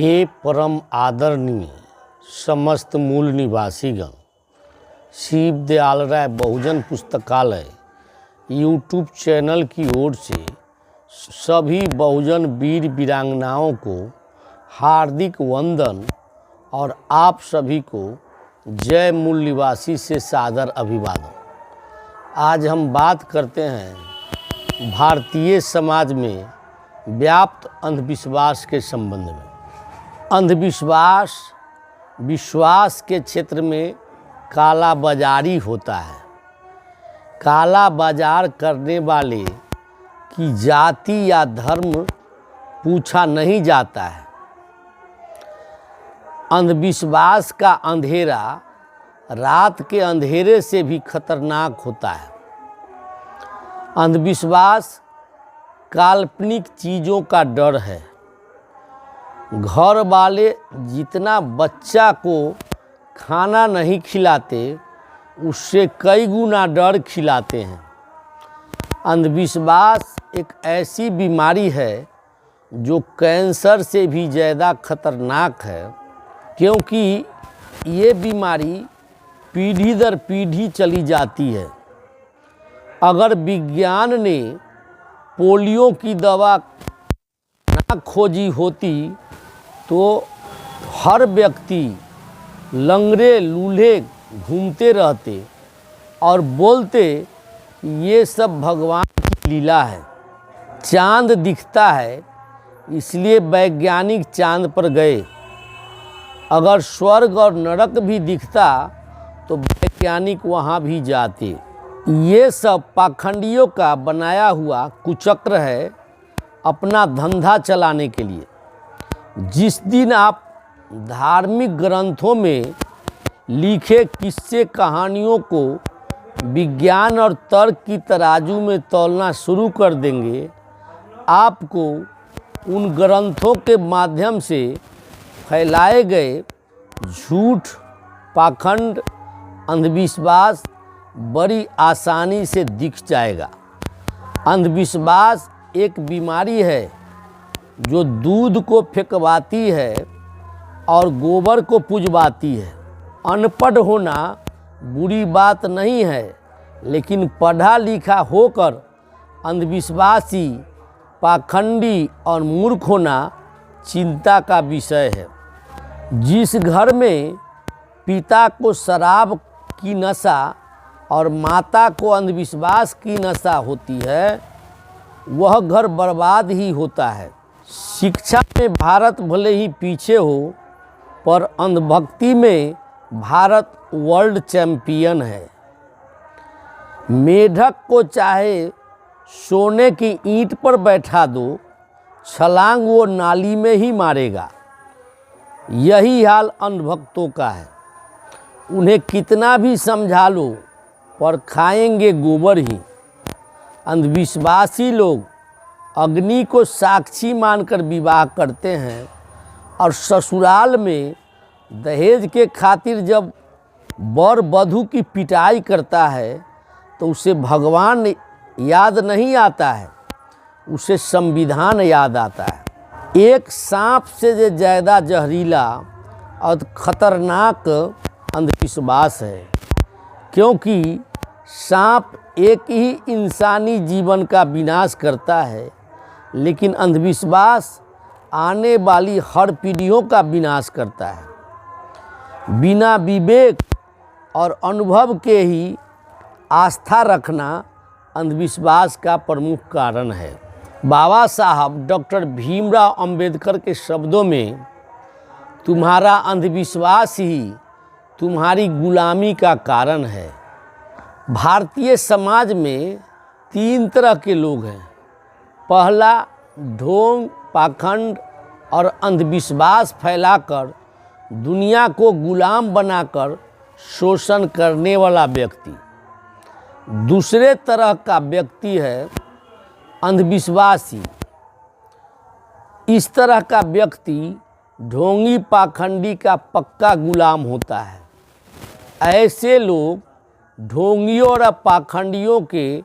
हे परम आदरणीय समस्त मूल निवासीगण, शिव दयाल राय बहुजन पुस्तकालय यूट्यूब चैनल की ओर से सभी बहुजन वीर वीरांगनाओं को हार्दिक वंदन और आप सभी को जय मूल निवासी से सादर अभिवादन। आज हम बात करते हैं भारतीय समाज में व्याप्त अंधविश्वास के संबंध में। अंधविश्वास विश्वास के क्षेत्र में काला बाजारी होता है। काला बाजार करने वाले की जाति या धर्म पूछा नहीं जाता है। अंधविश्वास का अंधेरा रात के अंधेरे से भी खतरनाक होता है। अंधविश्वास काल्पनिक चीज़ों का डर है। घर वाले जितना बच्चा को खाना नहीं खिलाते उससे कई गुना डर खिलाते हैं। अंधविश्वास एक ऐसी बीमारी है जो कैंसर से भी ज़्यादा खतरनाक है, क्योंकि ये बीमारी पीढ़ी दर पीढ़ी चली जाती है। अगर विज्ञान ने पोलियो की दवा ना खोजी होती तो हर व्यक्ति लंगड़े लूल्हे घूमते रहते और बोलते ये सब भगवान की लीला है। चांद दिखता है इसलिए वैज्ञानिक चांद पर गए। अगर स्वर्ग और नरक भी दिखता तो वैज्ञानिक वहाँ भी जाते। ये सब पाखंडियों का बनाया हुआ कुचक्र है अपना धंधा चलाने के लिए। जिस दिन आप धार्मिक ग्रंथों में लिखे किस्से कहानियों को विज्ञान और तर्क की तराजू में तौलना शुरू कर देंगे, आपको उन ग्रंथों के माध्यम से फैलाए गए झूठ, पाखंड, अंधविश्वास बड़ी आसानी से दिख जाएगा। अंधविश्वास एक बीमारी है जो दूध को फेंकवाती है और गोबर को पुजवाती है। अनपढ़ होना बुरी बात नहीं है, लेकिन पढ़ा लिखा होकर अंधविश्वासी, पाखंडी और मूर्ख होना चिंता का विषय है। जिस घर में पिता को शराब की नशा और माता को अंधविश्वास की नशा होती है, वह घर बर्बाद ही होता है। शिक्षा में भारत भले ही पीछे हो, पर अंधभक्ति में भारत वर्ल्ड चैंपियन है। मेढक को चाहे सोने की ईंट पर बैठा दो, छलांग वो नाली में ही मारेगा। यही हाल अंधभक्तों का है। उन्हें कितना भी समझा लो पर खाएंगे गोबर ही। अंधविश्वासी लोग अग्नि को साक्षी मानकर विवाह करते हैं और ससुराल में दहेज के खातिर जब वर वधू की पिटाई करता है तो उसे भगवान याद नहीं आता है, उसे संविधान याद आता है। एक सांप से ज़्यादा जहरीला और खतरनाक अंधविश्वास है, क्योंकि सांप एक ही इंसानी जीवन का विनाश करता है, लेकिन अंधविश्वास आने वाली हर पीढ़ियों का विनाश करता है। बिना विवेक और अनुभव के ही आस्था रखना अंधविश्वास का प्रमुख कारण है। बाबा साहब डॉक्टर भीमराव अंबेडकर के शब्दों में, तुम्हारा अंधविश्वास ही तुम्हारी गुलामी का कारण है। भारतीय समाज में 3 तरह के लोग हैं। पहला, ढोंग, पाखंड और अंधविश्वास फैलाकर दुनिया को गुलाम बनाकर शोषण करने वाला व्यक्ति। दूसरे तरह का व्यक्ति है अंधविश्वासी। इस तरह का व्यक्ति ढोंगी पाखंडी का पक्का गुलाम होता है। ऐसे लोग ढोंगियों और पाखंडियों के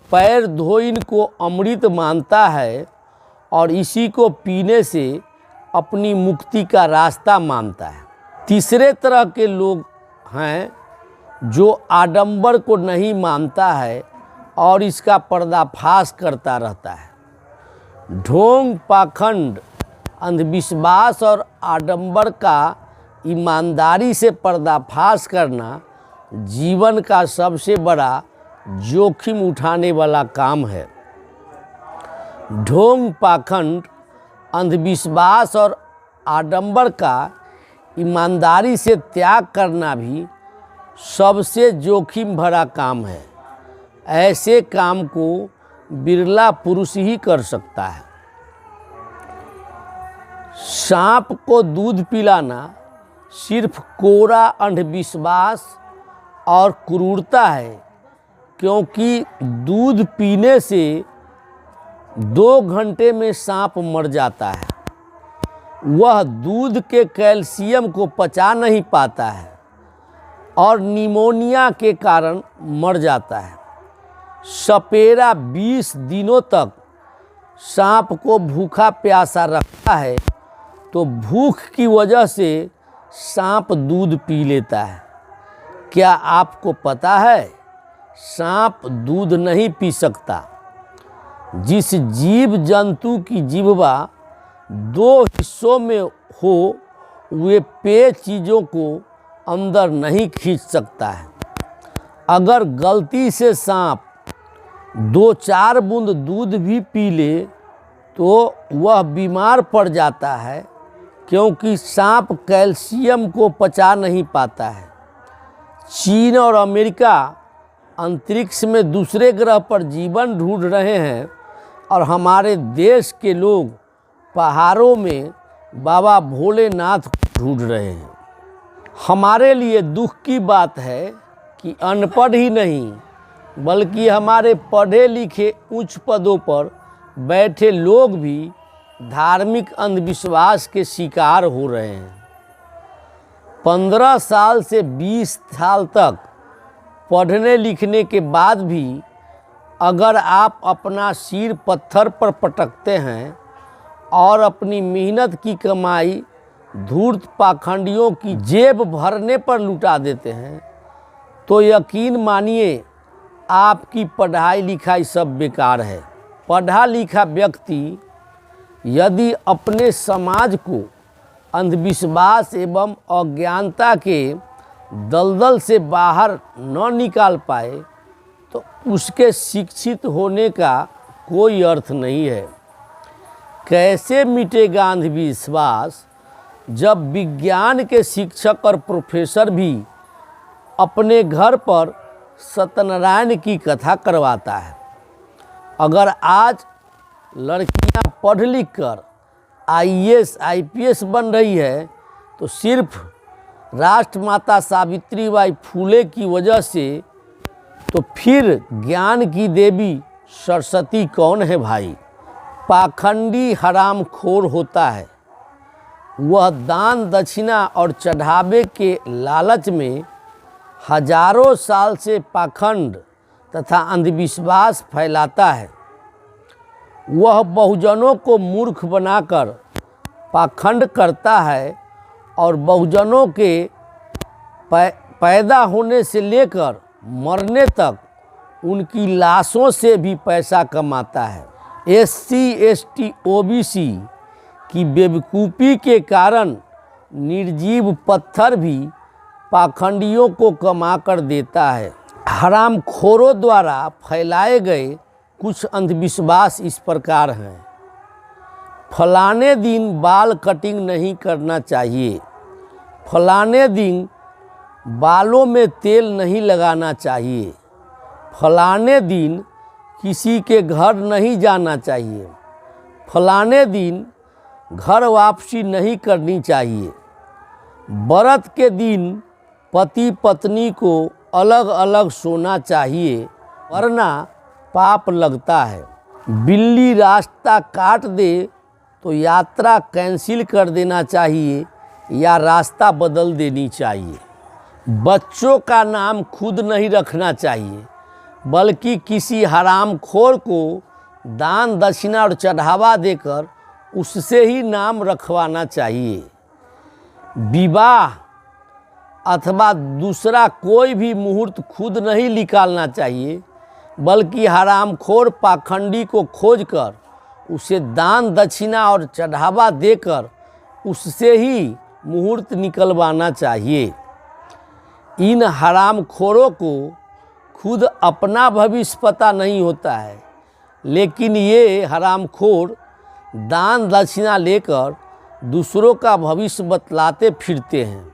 पैर धोइन को अमृत मानता है और इसी को पीने से अपनी मुक्ति का रास्ता मानता है। तीसरे तरह के लोग हैं जो आडंबर को नहीं मानता है और इसका पर्दाफाश करता रहता है। ढोंग, पाखंड, अंधविश्वास और आडंबर का ईमानदारी से पर्दाफाश करना जीवन का सबसे बड़ा जोखिम उठाने वाला काम है। ढोंग, पाखंड, अंधविश्वास और आडंबर का ईमानदारी से त्याग करना भी सबसे जोखिम भरा काम है। ऐसे काम को बिरला पुरुष ही कर सकता है। सांप को दूध पिलाना सिर्फ कोरा अंधविश्वास और क्रूरता है, क्योंकि दूध पीने से 2 घंटे में सांप मर जाता है। वह दूध के कैल्शियम को पचा नहीं पाता है और निमोनिया के कारण मर जाता है। सपेरा 20 दिनों तक सांप को भूखा प्यासा रखता है तो भूख की वजह से सांप दूध पी लेता है। क्या आपको पता है सांप दूध नहीं पी सकता? जिस जीव जंतु की जिह्वा 2 हिस्सों में हो वे पेय चीज़ों को अंदर नहीं खींच सकता है। अगर गलती से सांप 2-4 बूंद दूध भी पी ले तो वह बीमार पड़ जाता है, क्योंकि सांप कैल्शियम को पचा नहीं पाता है। चीन और अमेरिका अंतरिक्ष में दूसरे ग्रह पर जीवन ढूंढ रहे हैं और हमारे देश के लोग पहाड़ों में बाबा भोलेनाथ को ढूंढ रहे हैं। हमारे लिए दुख की बात है कि अनपढ़ ही नहीं बल्कि हमारे पढ़े लिखे उच्च पदों पर बैठे लोग भी धार्मिक अंधविश्वास के शिकार हो रहे हैं। 15 साल से 20 साल तक पढ़ने लिखने के बाद भी अगर आप अपना सिर पत्थर पर पटकते हैं और अपनी मेहनत की कमाई धूर्त पाखंडियों की जेब भरने पर लुटा देते हैं तो यकीन मानिए आपकी पढ़ाई लिखाई सब बेकार है। पढ़ा लिखा व्यक्ति यदि अपने समाज को अंधविश्वास एवं अज्ञानता के दलदल से बाहर न निकाल पाए तो उसके शिक्षित होने का कोई अर्थ नहीं है। कैसे मिटेगा अंधविश्वास जब विज्ञान के शिक्षक और प्रोफेसर भी अपने घर पर सत्यनारायण की कथा करवाता है। अगर आज लड़कियां पढ़ लिख कर IAS IPS बन रही है तो सिर्फ राष्ट्रमाता सावित्रीबाई फूले की वजह से, तो फिर ज्ञान की देवी सरस्वती कौन है भाई? पाखंडी हरामखोर होता है। वह दान दक्षिणा और चढ़ावे के लालच में हजारों साल से पाखंड तथा अंधविश्वास फैलाता है। वह बहुजनों को मूर्ख बनाकर पाखंड करता है और बहुजनों के पैदा होने से लेकर मरने तक उनकी लाशों से भी पैसा कमाता है। SC ST OBC की बेवकूफ़ी के कारण निर्जीव पत्थर भी पाखंडियों को कमा कर देता है। हरामखोरों द्वारा फैलाए गए कुछ अंधविश्वास इस प्रकार हैं। फलाने दिन बाल कटिंग नहीं करना चाहिए, फलाने दिन बालों में तेल नहीं लगाना चाहिए, फलाने दिन किसी के घर नहीं जाना चाहिए, फलाने दिन घर वापसी नहीं करनी चाहिए। व्रत के दिन पति पत्नी को अलग अलग सोना चाहिए वरना पाप लगता है। बिल्ली रास्ता काट दे तो यात्रा कैंसिल कर देना चाहिए या रास्ता बदल देनी चाहिए। बच्चों का नाम खुद नहीं रखना चाहिए बल्कि किसी हरामखोर को दान दक्षिणा और चढ़ावा देकर उससे ही नाम रखवाना चाहिए। विवाह अथवा दूसरा कोई भी मुहूर्त खुद नहीं निकालना चाहिए, बल्कि हरामखोर पाखंडी को खोजकर उसे दान दक्षिणा और चढ़ावा देकर उससे ही मुहूर्त निकलवाना चाहिए। इन हरामखोरों को खुद अपना भविष्य पता नहीं होता है, लेकिन ये हरामखोर दान दक्षिणा लेकर दूसरों का भविष्य बतलाते फिरते हैं।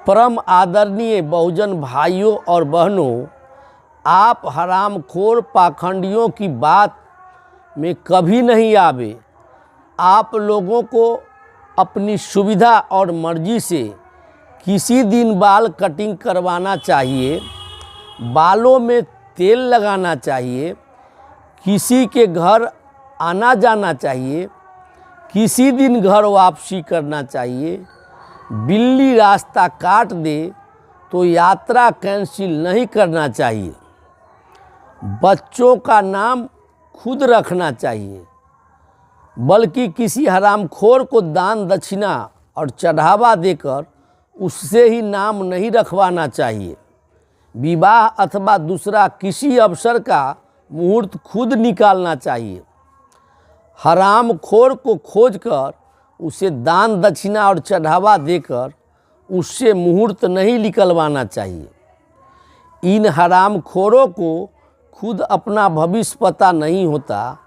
परम आदरणीय बहुजन भाइयों और बहनों, आप हरामखोर पाखंडियों की बात में कभी नहीं आवे। आप लोगों को अपनी सुविधा और मर्जी से किसी दिन बाल कटिंग करवाना चाहिए, बालों में तेल लगाना चाहिए, किसी के घर आना जाना चाहिए, किसी दिन घर वापसी करना चाहिए। बिल्ली रास्ता काट दे तो यात्रा कैंसिल नहीं करना चाहिए। बच्चों का नाम खुद रखना चाहिए, बल्कि किसी हरामखोर को दान दक्षिणा और चढ़ावा देकर उससे ही नाम नहीं रखवाना चाहिए। विवाह अथवा दूसरा किसी अवसर का मुहूर्त खुद निकालना चाहिए। हरामखोर को खोजकर उसे दान दक्षिणा और चढ़ावा देकर उससे मुहूर्त नहीं निकलवाना चाहिए। इन हरामखोरों को खुद अपना भविष्य पता नहीं होता,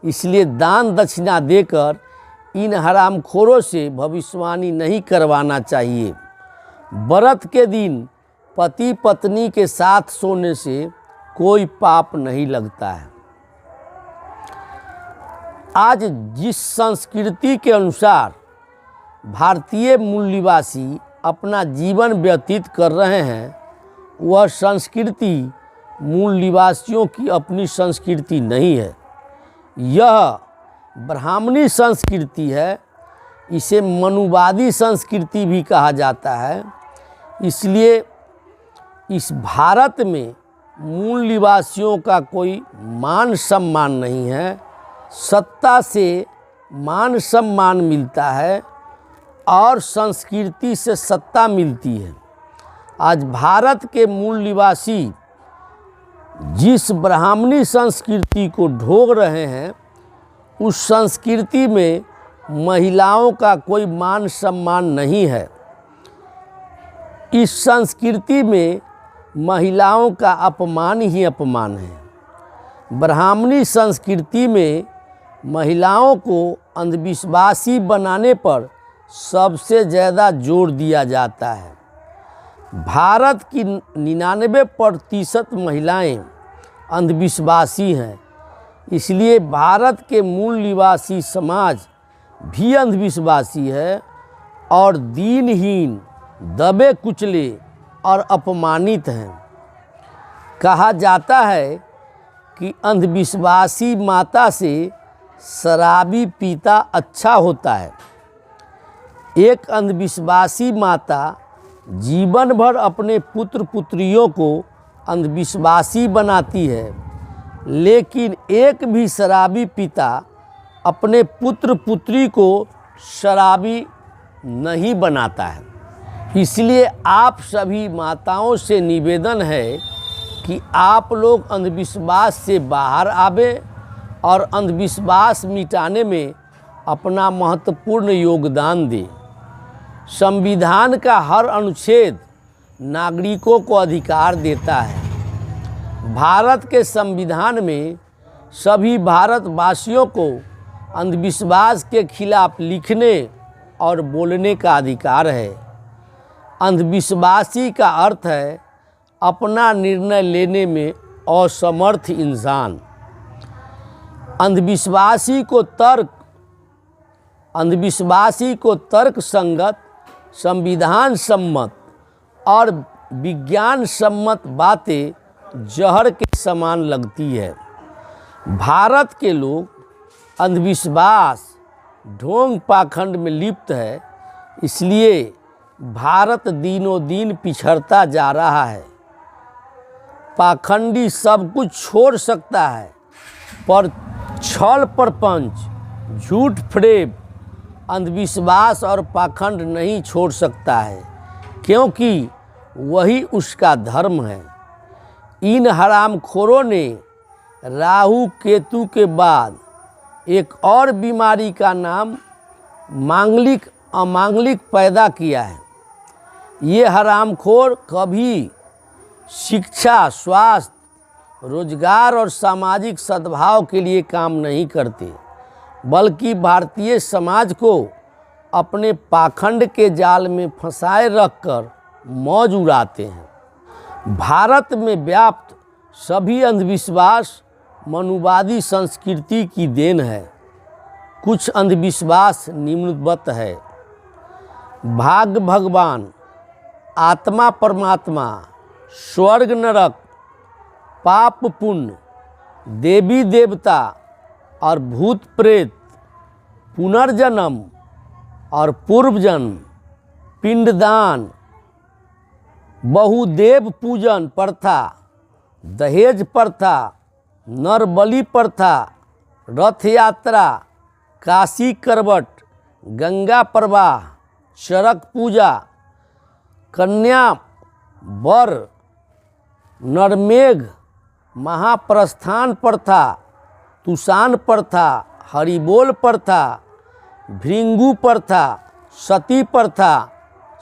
इसलिए दान दक्षिणा देकर इन हरामखोरों से भविष्यवाणी नहीं करवाना चाहिए। व्रत के दिन पति पत्नी के साथ सोने से कोई पाप नहीं लगता है। आज जिस संस्कृति के अनुसार भारतीय मूल निवासी अपना जीवन व्यतीत कर रहे हैं, वह संस्कृति मूल निवासियों की अपनी संस्कृति नहीं है। यह ब्राह्मणी संस्कृति है। इसे मनुवादी संस्कृति भी कहा जाता है। इसलिए इस भारत में मूल निवासियों का कोई मान सम्मान नहीं है। सत्ता से मान सम्मान मिलता है और संस्कृति से सत्ता मिलती है। आज भारत के मूल निवासी जिस ब्राह्मणी संस्कृति को ढोग रहे हैं, उस संस्कृति में महिलाओं का कोई मान सम्मान नहीं है। इस संस्कृति में महिलाओं का अपमान ही अपमान है। ब्राह्मणी संस्कृति में महिलाओं को अंधविश्वासी बनाने पर सबसे ज़्यादा जोर दिया जाता है। भारत की 99% महिलाएं अंधविश्वासी हैं। इसलिए भारत के मूल निवासी समाज भी अंधविश्वासी है और दीनहीन, दबे कुचले और अपमानित हैं। कहा जाता है कि अंधविश्वासी माता से शराबी पिता अच्छा होता है। एक अंधविश्वासी माता जीवन भर अपने पुत्र पुत्रियों को अंधविश्वासी बनाती है, लेकिन एक भी शराबी पिता अपने पुत्र पुत्री को शराबी नहीं बनाता है। इसलिए आप सभी माताओं से निवेदन है कि आप लोग अंधविश्वास से बाहर आवे और अंधविश्वास मिटाने में अपना महत्वपूर्ण योगदान दें। संविधान का हर अनुच्छेद नागरिकों को अधिकार देता है। भारत के संविधान में सभी भारतवासियों को अंधविश्वास के खिलाफ लिखने और बोलने का अधिकार है। अंधविश्वासी का अर्थ है अपना निर्णय लेने में असमर्थ इंसान। अंधविश्वासी को तर्क संगत, संविधान सम्मत और विज्ञान सम्मत बातें जहर के समान लगती है। भारत के लोग अंधविश्वास, ढोंग पाखंड में लिप्त है। इसलिए भारत दिनों दिन पिछड़ता जा रहा है। पाखंडी सब कुछ छोड़ सकता है, पर छल प्रपंच, झूठ फरेब, अंधविश्वास और पाखंड नहीं छोड़ सकता है, क्योंकि वही उसका धर्म है। इन हरामखोरों ने राहु केतु के बाद एक और बीमारी का नाम मांगलिक अमांगलिक पैदा किया है। ये हरामखोर कभी शिक्षा, स्वास्थ्य, रोजगार और सामाजिक सद्भाव के लिए काम नहीं करते, बल्कि भारतीय समाज को अपने पाखंड के जाल में फंसाए रखकर मौज उड़ाते हैं। भारत में व्याप्त सभी अंधविश्वास मनुवादी संस्कृति की देन है। कुछ अंधविश्वास निम्नवत है: भाग्य भगवान, आत्मा परमात्मा, स्वर्ग नरक, पाप पुण्य, देवी देवता और भूत प्रेत, पुनर्जन्म और पूर्व जन्म, पिंडदान, बहुदेव पूजन प्रथा, दहेज प्रथा, नरबलि प्रथा, रथ यात्रा, काशी करवट, गंगा प्रवाह, चरक पूजा, कन्या वर, नरमेघ, महाप्रस्थान प्रथा, तुसान प्रथा, हरिबोल प्रथा, भृंगु प्रथा, सती प्रथा,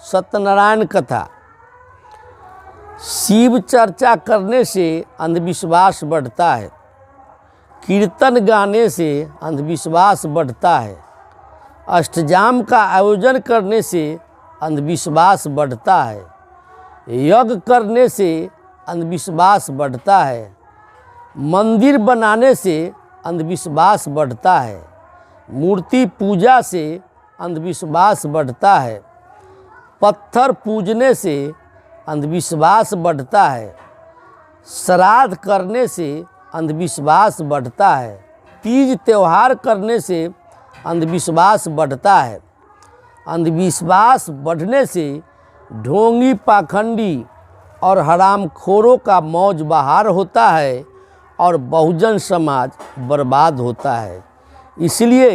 सत्यनारायण कथा। शिव चर्चा करने से अंधविश्वास बढ़ता है। कीर्तन गाने से अंधविश्वास बढ़ता है। अष्टजाम का आयोजन करने से अंधविश्वास बढ़ता है। यज्ञ करने से अंधविश्वास बढ़ता है। मंदिर बनाने से अंधविश्वास बढ़ता है। मूर्ति पूजा से अंधविश्वास बढ़ता है। पत्थर पूजने से अंधविश्वास बढ़ता है। श्राद्ध करने से अंधविश्वास बढ़ता है। तीज त्यौहार करने से अंधविश्वास बढ़ता है। अंधविश्वास बढ़ने से ढोंगी, पाखंडी और हरामखोरों का मौज बहार होता है और बहुजन समाज बर्बाद होता है। इसलिए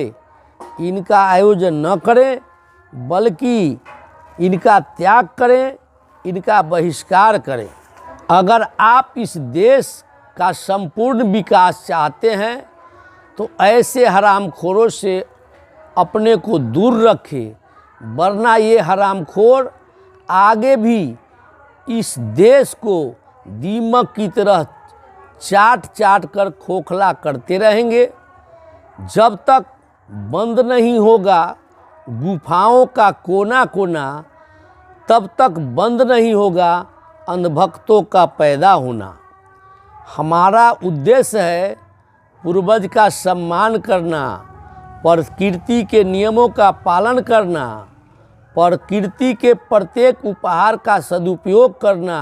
इनका आयोजन न करें, बल्कि इनका त्याग करें, इनका बहिष्कार करें। अगर आप इस देश का संपूर्ण विकास चाहते हैं तो ऐसे हरामखोरों से अपने को दूर रखें, वरना ये हरामखोर आगे भी इस देश को दीमक की तरह चाट चाट कर खोखला करते रहेंगे। जब तक बंद नहीं होगा गुफाओं का कोना कोना, तब तक बंद नहीं होगा अंधभक्तों का पैदा होना। हमारा उद्देश्य है पूर्वज का सम्मान करना, प्रकृति के नियमों का पालन करना, प्रकृति के प्रत्येक उपहार का सदुपयोग करना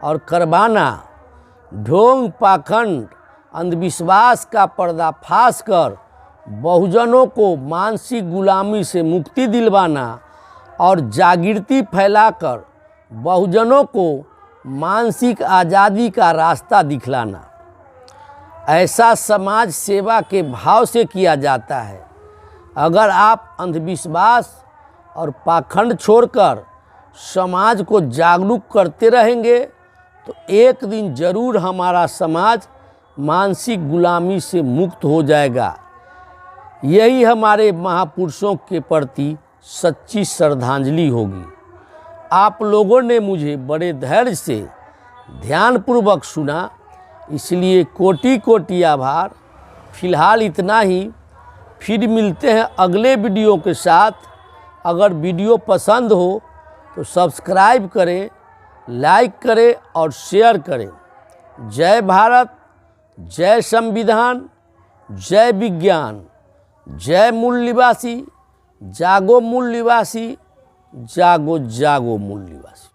और करवाना। ढोंग, पाखंड, अंधविश्वास का पर्दाफाश कर बहुजनों को मानसिक गुलामी से मुक्ति दिलवाना और जागृति फैलाकर बहुजनों को मानसिक आज़ादी का रास्ता दिखलाना। ऐसा समाज सेवा के भाव से किया जाता है। अगर आप अंधविश्वास और पाखंड छोड़कर समाज को जागरूक करते रहेंगे तो एक दिन जरूर हमारा समाज मानसिक गुलामी से मुक्त हो जाएगा। यही हमारे महापुरुषों के प्रति सच्ची श्रद्धांजलि होगी। आप लोगों ने मुझे बड़े धैर्य से ध्यानपूर्वक सुना, इसलिए कोटि कोटि आभार। फिलहाल इतना ही, फिर मिलते हैं अगले वीडियो के साथ। अगर वीडियो पसंद हो तो सब्सक्राइब करें, लाइक करें और शेयर करें। जय भारत, जय संविधान, जय विज्ञान, जय मूल निवासी, जागो मूल निवासी, जागो जागो मूल निवासी।